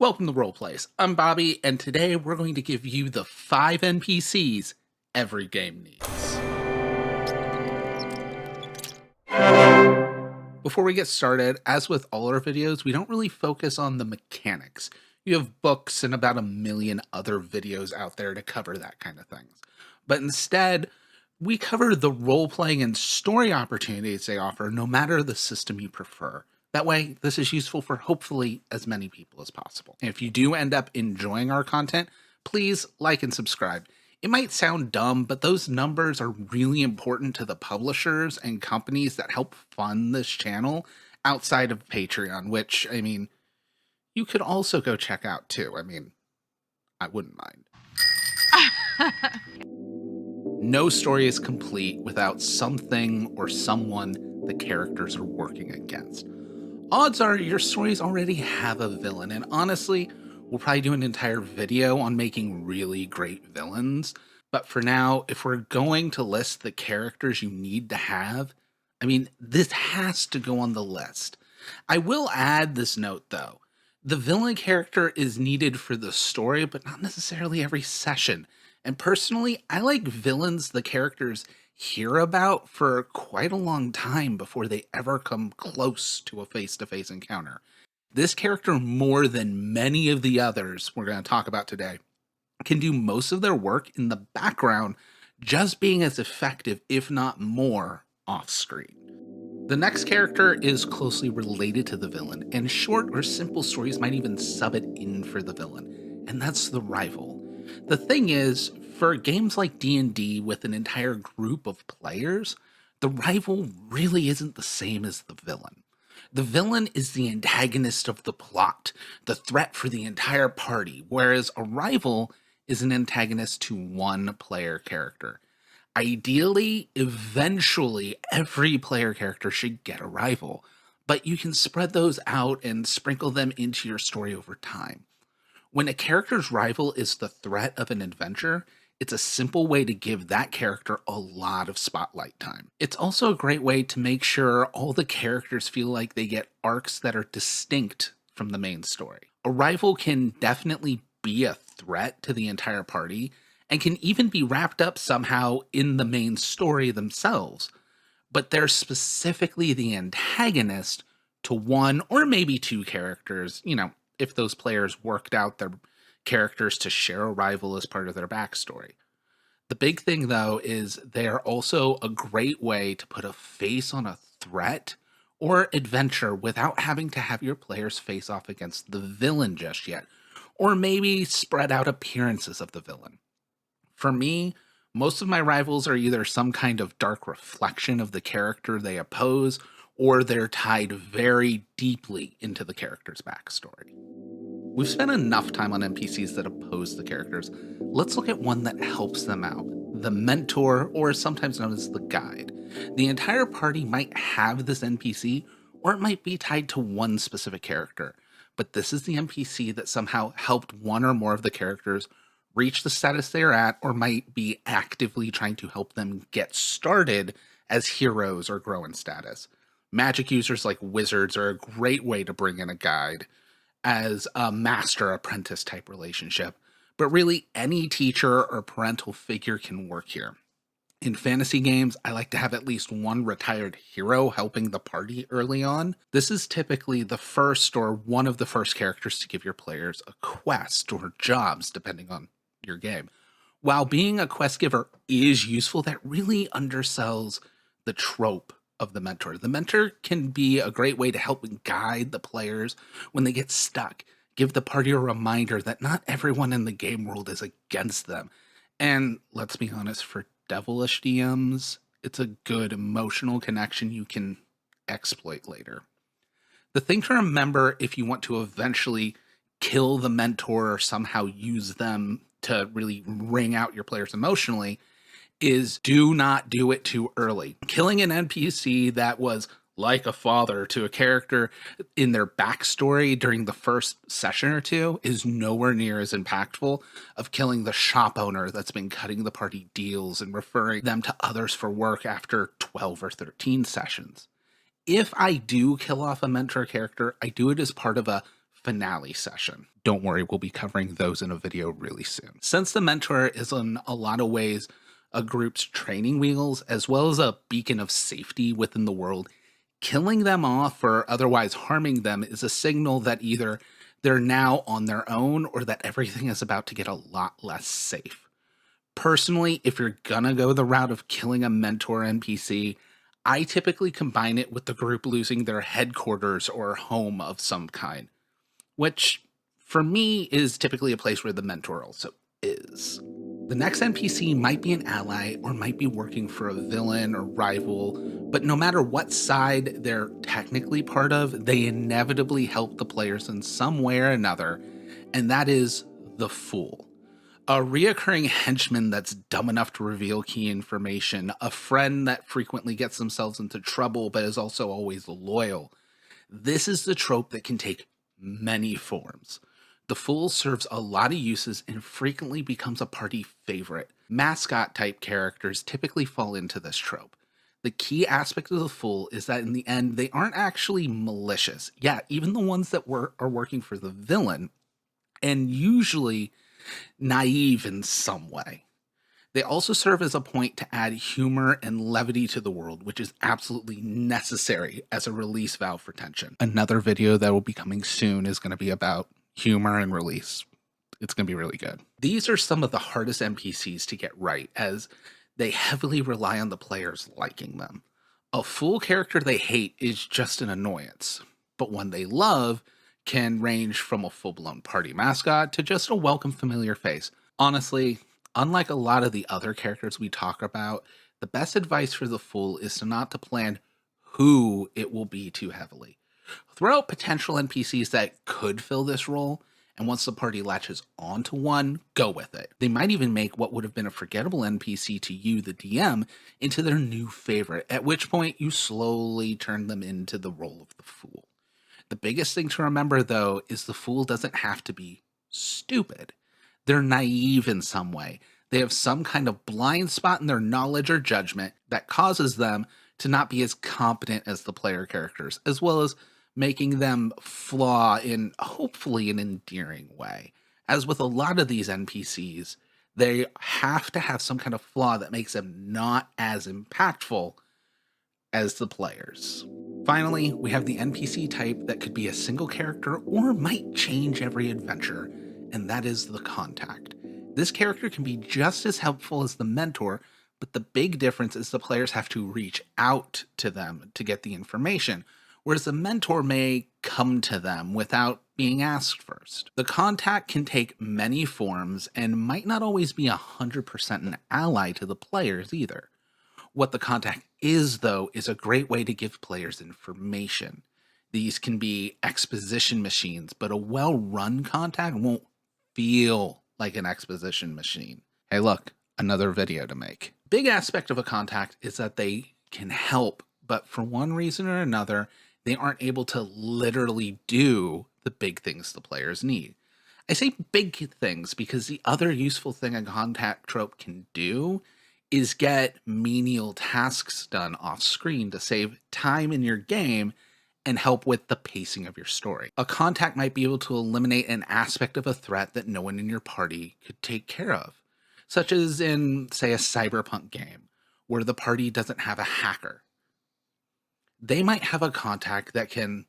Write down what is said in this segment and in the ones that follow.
Welcome to Roleplays. I'm Bobby, and today we're going to give you the 5 NPCs every game needs. Before we get started, as with all our videos, we don't really focus on the mechanics. You have books and about a million other videos out there to cover that kind of things. But instead, we cover the role-playing and story opportunities they offer, no matter the system you prefer. That way, this is useful for hopefully as many people as possible. And if you do end up enjoying our content, please like and subscribe. It might sound dumb, but those numbers are really important to the publishers and companies that help fund this channel outside of Patreon, which, you could also go check out too. I wouldn't mind. No story is complete without something or someone the characters are working against. Odds are your stories already have a villain, and honestly, we'll probably do an entire video on making really great villains. But for now, if we're going to list the characters you need to have, this has to go on the list. I will add this note though. The villain character is needed for the story, but not necessarily every session. And personally, I like villains the characters hear about for quite a long time before they ever come close to a face-to-face encounter. This character, more than many of the others we're going to talk about today, can do most of their work in the background, just being as effective, if not more, off-screen. The next character is closely related to the villain, and short or simple stories might even sub it in for the villain, and that's the rival. The thing is, for games like D&D with an entire group of players, the rival really isn't the same as the villain. The villain is the antagonist of the plot, the threat for the entire party, whereas a rival is an antagonist to one player character. Ideally, eventually, every player character should get a rival, but you can spread those out and sprinkle them into your story over time. When a character's rival is the threat of an adventure, it's a simple way to give that character a lot of spotlight time. It's also a great way to make sure all the characters feel like they get arcs that are distinct from the main story. A rival can definitely be a threat to the entire party, and can even be wrapped up somehow in the main story themselves, but they're specifically the antagonist to one or maybe two characters, if those players worked out their characters to share a rival as part of their backstory. The big thing, though, is they are also a great way to put a face on a threat or adventure without having to have your players face off against the villain just yet, or maybe spread out appearances of the villain. For me, most of my rivals are either some kind of dark reflection of the character they oppose, or they're tied very deeply into the character's backstory. We've spent enough time on NPCs that oppose the characters. Let's look at one that helps them out, the mentor, or sometimes known as the guide. The entire party might have this NPC, or it might be tied to one specific character, but this is the NPC that somehow helped one or more of the characters reach the status they're at, or might be actively trying to help them get started as heroes or grow in status. Magic users like wizards are a great way to bring in a guide as a master-apprentice type relationship, but really any teacher or parental figure can work here. In fantasy games, I like to have at least one retired hero helping the party early on. This is typically the first or one of the first characters to give your players a quest or jobs, depending on your game. While being a quest giver is useful, that really undersells the trope of the mentor. The mentor can be a great way to help guide the players when they get stuck, give the party a reminder that not everyone in the game world is against them. And let's be honest, for devilish DMs, it's a good emotional connection you can exploit later. The thing to remember if you want to eventually kill the mentor or somehow use them to really wring out your players emotionally is do not do it too early. Killing an NPC that was like a father to a character in their backstory during the first session or two is nowhere near as impactful of killing the shop owner that's been cutting the party deals and referring them to others for work after 12 or 13 sessions. If I do kill off a mentor character, I do it as part of a finale session. Don't worry, we'll be covering those in a video really soon. Since the mentor is in a lot of ways a group's training wheels, as well as a beacon of safety within the world, killing them off or otherwise harming them is a signal that either they're now on their own or that everything is about to get a lot less safe. Personally, if you're gonna go the route of killing a mentor NPC, I typically combine it with the group losing their headquarters or home of some kind, which for me is typically a place where the mentor also is. The next NPC might be an ally or might be working for a villain or rival, but no matter what side they're technically part of, they inevitably help the players in some way or another, and that is the Fool. A reoccurring henchman that's dumb enough to reveal key information, a friend that frequently gets themselves into trouble but is also always loyal. This is the trope that can take many forms. The Fool serves a lot of uses and frequently becomes a party favorite. Mascot type characters typically fall into this trope. The key aspect of the Fool is that in the end, they aren't actually malicious. Yeah, even the ones that are working for the villain, and usually naive in some way. They also serve as a point to add humor and levity to the world, which is absolutely necessary as a release valve for tension. Another video that will be coming soon is going to be about humor and release. It's going to be really good. These are some of the hardest NPCs to get right, as they heavily rely on the players liking them. A Fool character they hate is just an annoyance, but one they love can range from a full-blown party mascot to just a welcome familiar face. Honestly, unlike a lot of the other characters we talk about, the best advice for the Fool is to not to plan who it will be too heavily. Throw out potential NPCs that could fill this role, and once the party latches onto one, go with it. They might even make what would have been a forgettable NPC to you, the DM, into their new favorite, at which point you slowly turn them into the role of the Fool. The biggest thing to remember, though, is the Fool doesn't have to be stupid. They're naive in some way. They have some kind of blind spot in their knowledge or judgment that causes them to not be as competent as the player characters, as well as making them flaw in hopefully an endearing way. As with a lot of these NPCs, they have to have some kind of flaw that makes them not as impactful as the players. Finally, we have the NPC type that could be a single character or might change every adventure, and that is the Contact. This character can be just as helpful as the mentor, but the big difference is the players have to reach out to them to get the information, whereas the mentor may come to them without being asked first. The Contact can take many forms and might not always be 100% an ally to the players either. What the Contact is, though, is a great way to give players information. These can be exposition machines, but a well-run Contact won't feel like an exposition machine. Hey, look, another video to make. Big aspect of a Contact is that they can help, but for one reason or another, they aren't able to literally do the big things the players need. I say big things because the other useful thing a Contact trope can do is get menial tasks done off screen to save time in your game and help with the pacing of your story. A Contact might be able to eliminate an aspect of a threat that no one in your party could take care of, such as in, say, a cyberpunk game where the party doesn't have a hacker. They might have a Contact that can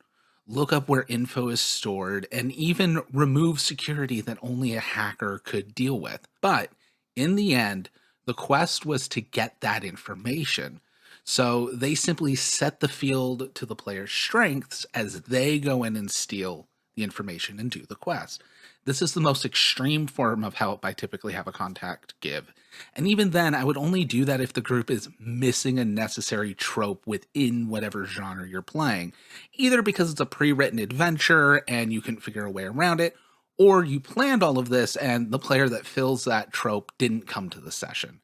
look up where info is stored and even remove security that only a hacker could deal with. But in the end, the quest was to get that information. So they simply set the field to the player's strengths as they go in and steal the information and do the quest. This is the most extreme form of help I typically have a Contact give. And even then, I would only do that if the group is missing a necessary trope within whatever genre you're playing, either because it's a pre-written adventure and you can figure a way around it, or you planned all of this and the player that fills that trope didn't come to the session.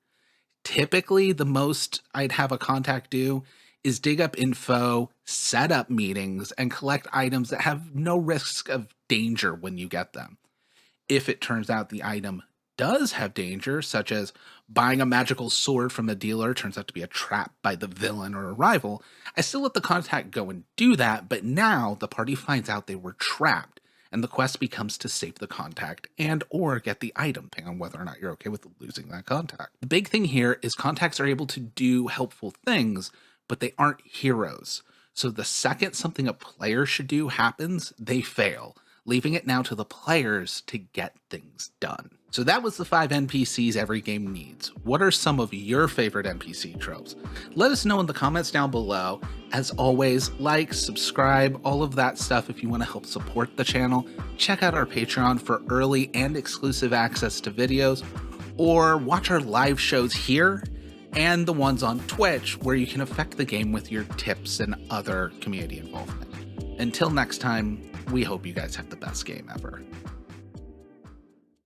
Typically, the most I'd have a Contact do is dig up info, set up meetings, and collect items that have no risk of danger when you get them. If it turns out the item does have danger, such as buying a magical sword from a dealer turns out to be a trap by the villain or a rival, I still let the Contact go and do that, but now the party finds out they were trapped, and the quest becomes to save the contact and or get the item, depending on whether or not you're okay with losing that contact. The big thing here is contacts are able to do helpful things, but they aren't heroes. So the second something a player should do happens, they fail, leaving it now to the players to get things done. So that was the 5 NPCs every game needs. What are some of your favorite NPC tropes? Let us know in the comments down below. As always, like, subscribe, all of that stuff if you want to help support the channel. Check out our Patreon for early and exclusive access to videos, or watch our live shows here and the ones on Twitch where you can affect the game with your tips and other community involvement. Until next time, we hope you guys have the best game ever.